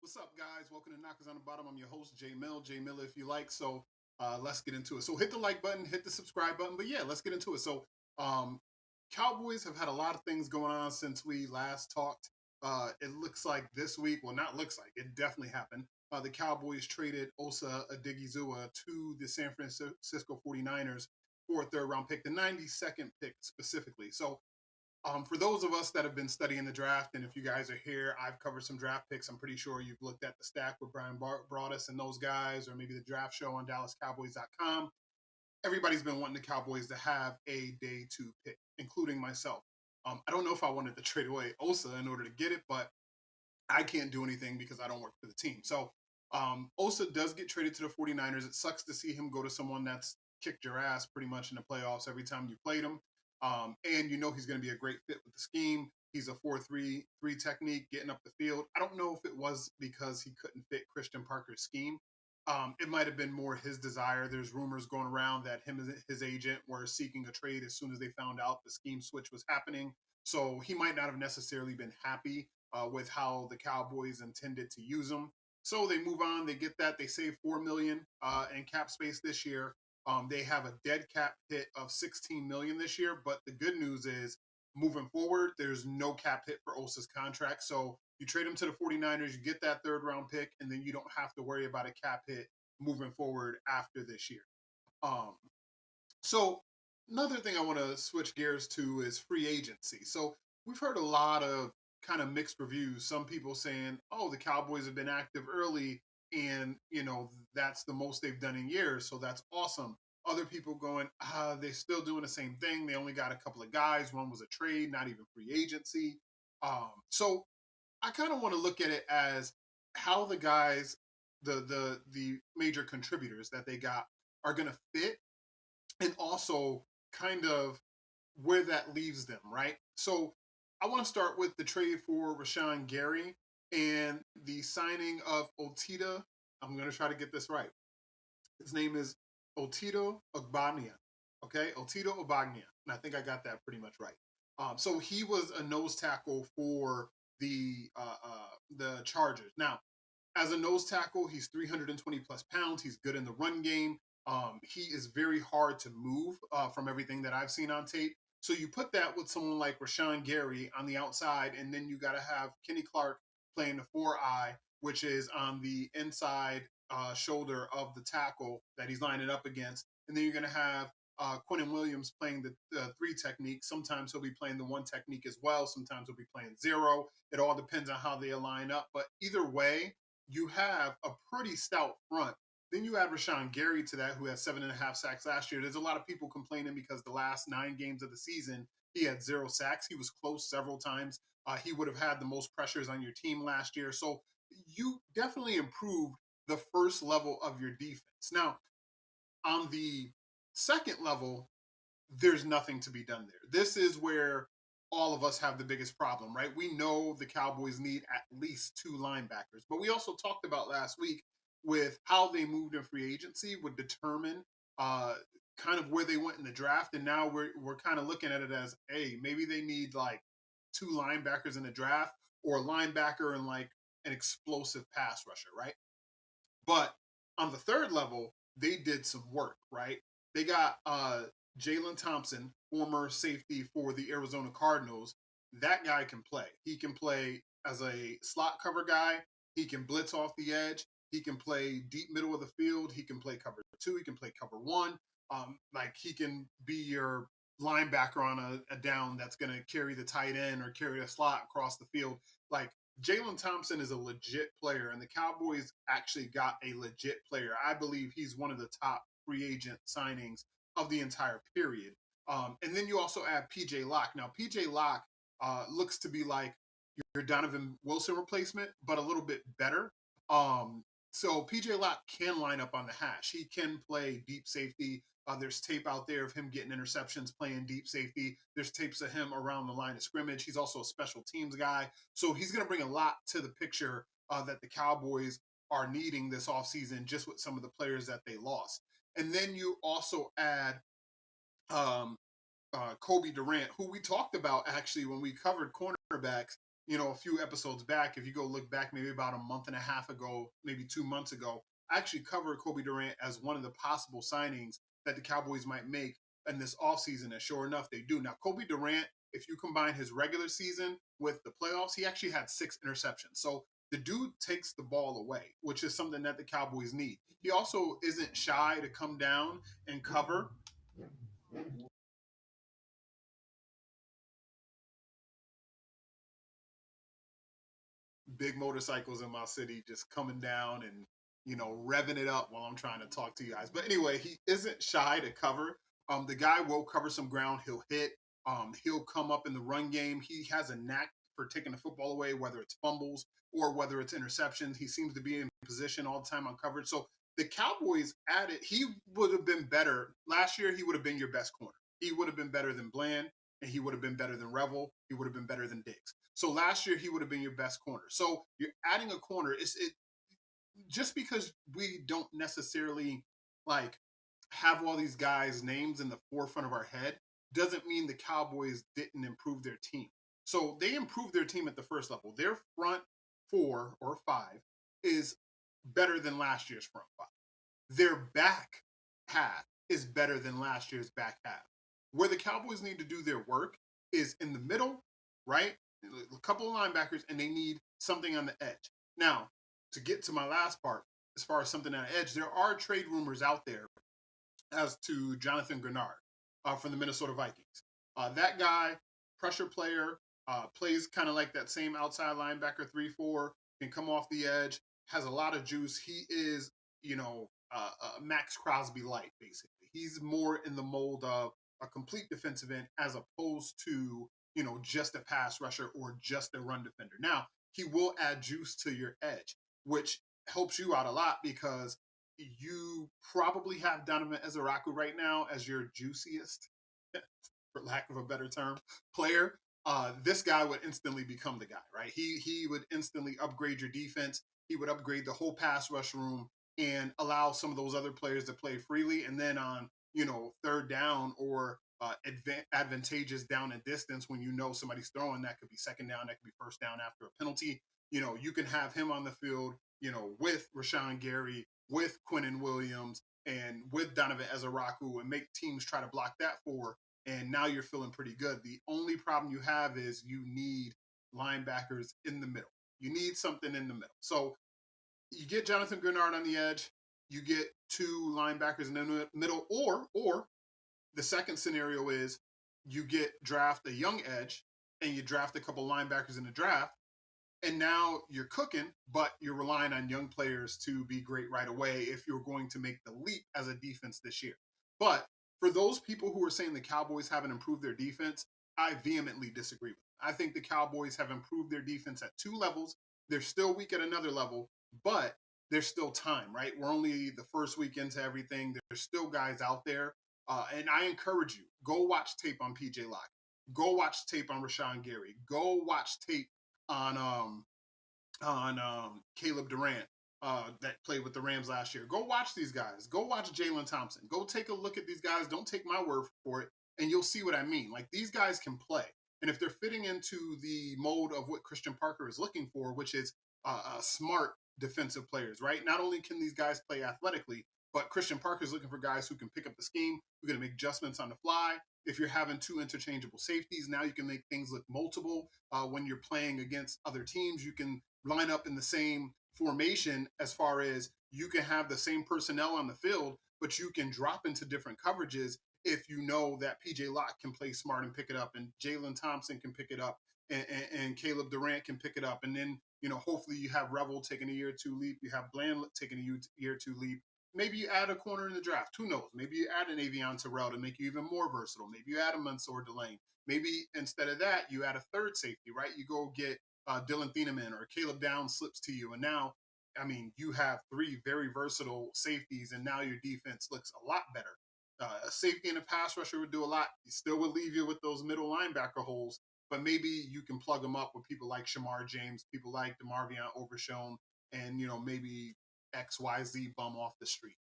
What's up, guys? Welcome to Knockers on the Bottom. I'm your host, Jay Mill. Jay Miller, if you like. So let's get into it. So hit the like button, hit the subscribe button. But yeah, let's get into it. So um, Cowboys have had a lot of things going on since we last talked. It looks like this week, well, not looks like, it definitely happened. The Cowboys traded Osa Odigizua to the San Francisco 49ers for a third round pick, the 92nd pick specifically. So for those of us that have been studying the draft, and if you guys are here, I've covered some draft picks. I'm pretty sure you've looked at the stack with Brian Broaddus and those guys, or maybe the draft show on DallasCowboys.com. Everybody's been wanting the Cowboys to have a day two pick, including myself. I don't know if I wanted to trade away Osa in order to get it, but I can't do anything because I don't work for the team. So Osa does get traded to the 49ers. It sucks to see him go to someone that's kicked your ass pretty much in the playoffs every time you played him. And you know he's going to be a great fit with the scheme. He's a 4-3-3 technique, getting up the field. I don't know if it was because he couldn't fit Christian Parker's scheme. It might have been more his desire. There's rumors going around that him and his agent were seeking a trade as soon as they found out the scheme switch was happening. So he might not have necessarily been happy with how the Cowboys intended to use him. So they move on. They get that. They save $4 million in cap space this year. They have a dead cap hit of $16 million this year. But the good news is, moving forward, there's no cap hit for Osa's contract. So you trade him to the 49ers, you get that third round pick, and then you don't have to worry about a cap hit moving forward after this year. Um, so another thing I want to switch gears to is free agency. So we've heard a lot of kind of mixed reviews. Some people saying, "Oh, the Cowboys have been active early, and that's the most they've done in years, so that's awesome." Other people going, they're still doing the same thing. They only got a couple of guys. One was a trade, not even free agency. So I kind of want to look at it as how the guys, the major contributors that they got, are going to fit, and also kind of where that leaves them, right? So I want to start with the trade for Rashawn Gary and the signing of Otita. I'm going to try to get this right. His name is Otito Ogbania. Okay, Otito Ogbania. And I think I got that pretty much right. So he was a nose tackle for the Chargers. Now, as a nose tackle, he's 320 plus pounds. He's good in the run game. He is very hard to move from everything that I've seen on tape. So you put that with someone like Rashawn Gary on the outside, and then you got to have Kenny Clark playing the 4-eye, which is on the inside shoulder of the tackle that he's lining up against. And then you're going to have Quentin Williams playing the 3 technique. Sometimes he'll be playing the 1 technique as well. Sometimes he'll be playing 0. It all depends on how they line up. But either way, you have a pretty stout front. Then you add Rashawn Gary to that, who had 7.5 sacks last year. There's a lot of people complaining because the last 9 games of the season, he had 0 sacks. He was close several times. He would have had the most pressures on your team last year. So you definitely improved the first level of your defense. Now, on the second level, there's nothing to be done there. This is where all of us have the biggest problem, right? We know the Cowboys need at least 2 linebackers, but we also talked about last week with how they moved in free agency would determine uh, kind of where they went in the draft, and now we're kind of looking at it as, hey, maybe they need like 2 linebackers in the draft, or a linebacker and like an explosive pass rusher, right? But on the third level, they did some work, right? They got Jalen Thompson, former safety for the Arizona Cardinals. That guy can play. He can play as a slot cover guy. He can blitz off the edge. He can play deep middle of the field. He can play cover 2. He can play cover 1. Like he can be your linebacker on a down that's going to carry the tight end or carry a slot across the field. Like Jalen Thompson is a legit player, and the Cowboys actually got a legit player. I believe he's one of the top free agent signings of the entire period. And then you also add PJ Locke. Now, PJ Locke looks to be like your Donovan Wilson replacement, but a little bit better. So PJ Locke can line up on the hash. He can play deep safety. There's tape out there of him getting interceptions playing deep safety. There's tapes of him around the line of scrimmage. He's also a special teams guy. So he's going to bring a lot to the picture that the Cowboys are needing this offseason just with some of the players that they lost. And then you also add um, Kobe Durant, who we talked about actually when we covered cornerbacks. a few episodes back, if you go look back maybe about a month and a half ago, maybe 2 months ago, I actually covered Kobe Durant as one of the possible signings that the Cowboys might make in this offseason. And sure enough, they do. Now, Kobe Durant, if you combine his regular season with the playoffs, he actually had 6 interceptions. So the dude takes the ball away, which is something that the Cowboys need. He also isn't shy to come down and cover. Big motorcycles in my city just coming down and revving it up while I'm trying to talk to you guys. But anyway, he isn't shy to cover. The guy will cover some ground. He'll hit. He'll come up in the run game. He has a knack for taking the football away, whether it's fumbles or whether it's interceptions. He seems to be in position all the time on coverage. So the Cowboys added. He would have been better last year. He would have been your best corner. He would have been better than Bland, and he would have been better than Revel. He would have been better than Diggs. So last year he would have been your best corner. So you're adding a corner. It just because we don't necessarily like have all these guys' names in the forefront of our head doesn't mean the Cowboys didn't improve their team. So they improved their team at the first level. Their front four or five is better than last year's front five. Their back half is better than last year's back half. Where the Cowboys need to do their work is in the middle, right? A couple of linebackers, and they need something on the edge. Now, to get to my last part, as far as something on the edge, there are trade rumors out there as to Jonathan Grenard from the Minnesota Vikings. That guy, pressure player, plays kind of like that same outside linebacker, 3-4, can come off the edge, has a lot of juice. He is, Max Crosby light, basically. He's more in the mold of a complete defensive end as opposed to, just a pass rusher or just a run defender. Now, he will add juice to your edge, which helps you out a lot because you probably have Donovan Ezaraku right now as your juiciest, for lack of a better term, player. This guy would instantly become the guy, right? He would instantly upgrade your defense. He would upgrade the whole pass rush room and allow some of those other players to play freely. And then on third down or advantageous down and distance, when somebody's throwing, that could be second down, that could be first down after a penalty. You can have him on the field, with Rashawn Gary, with Quinnen Williams, and with Donovan Ezaraku, and make teams try to block that for. And now you're feeling pretty good. The only problem you have is you need linebackers in the middle. You need something in the middle. So you get Jonathan Grenard on the edge. You get 2 linebackers in the middle, or the second scenario is you draft a young edge and you draft a couple linebackers in the draft, and now you're cooking, but you're relying on young players to be great right away if you're going to make the leap as a defense this year. But for those people who are saying the Cowboys haven't improved their defense, I vehemently disagree with them. I think the Cowboys have improved their defense at 2 levels. They're still weak at another level, but there's still time, right? We're only the first week into everything. There's still guys out there. And I encourage you, go watch tape on PJ Locke. Go watch tape on Rashawn Gary. Go watch tape on Caleb Durant that played with the Rams last year. Go watch these guys. Go watch Jalen Thompson. Go take a look at these guys. Don't take my word for it, and you'll see what I mean. Like, these guys can play, and if they're fitting into the mold of what Christian Parker is looking for, which is smart defensive players, right? Not only can these guys play athletically, but Christian Parker is looking for guys who can pick up the scheme, who can make adjustments on the fly. If you're having 2 interchangeable safeties, now you can make things look multiple. When you're playing against other teams, you can line up in the same formation, as far as you can have the same personnel on the field, but you can drop into different coverages if you know that PJ Locke can play smart and pick it up, and Jalen Thompson can pick it up, and Caleb Durant can pick it up. And then, hopefully you have Revel taking a year or two leap. You have Bland taking a year or two leap. Maybe you add a corner in the draft. Who knows? Maybe you add an Avion Terrell to make you even more versatile. Maybe you add a Mansour Delane. Maybe instead of that, you add a third safety, right? You go get Dylan Thieneman, or Caleb Downs slips to you. And now, you have 3 very versatile safeties, and now your defense looks a lot better. A safety and a pass rusher would do a lot. He still would leave you with those middle linebacker holes, but maybe you can plug them up with people like Shamar James, people like DeMarvion Overshown, and, maybe XYZ bum off the street.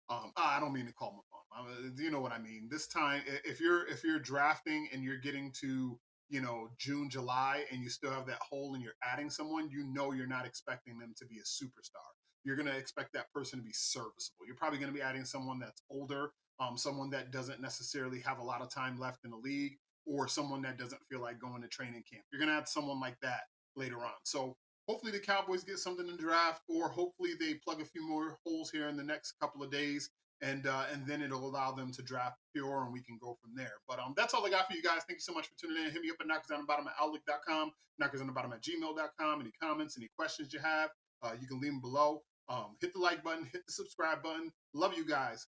I don't mean to call him a bum. You know what I mean. This time, if you're drafting and you're getting to, June, July, and you still have that hole and you're adding someone, you're not expecting them to be a superstar. You're going to expect that person to be serviceable. You're probably going to be adding someone that's older, someone that doesn't necessarily have a lot of time left in the league, or someone that doesn't feel like going to training camp. You're going to add someone like that later on. So hopefully the Cowboys get something in the draft, or hopefully they plug a few more holes here in the next couple of days, and then it'll allow them to draft pure, and we can go from there. But that's all I got for you guys. Thank you so much for tuning in. Hit me up at knockersonthebottom at outlook.com, knockersonthebottom at gmail.com. Any comments, any questions you have, you can leave them below. Hit the like button, hit the subscribe button. Love you guys.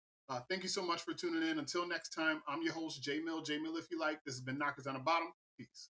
Thank you so much for tuning in. Until next time, I'm your host, J Mill if you like. This has been Knockers on the Bottom. Peace.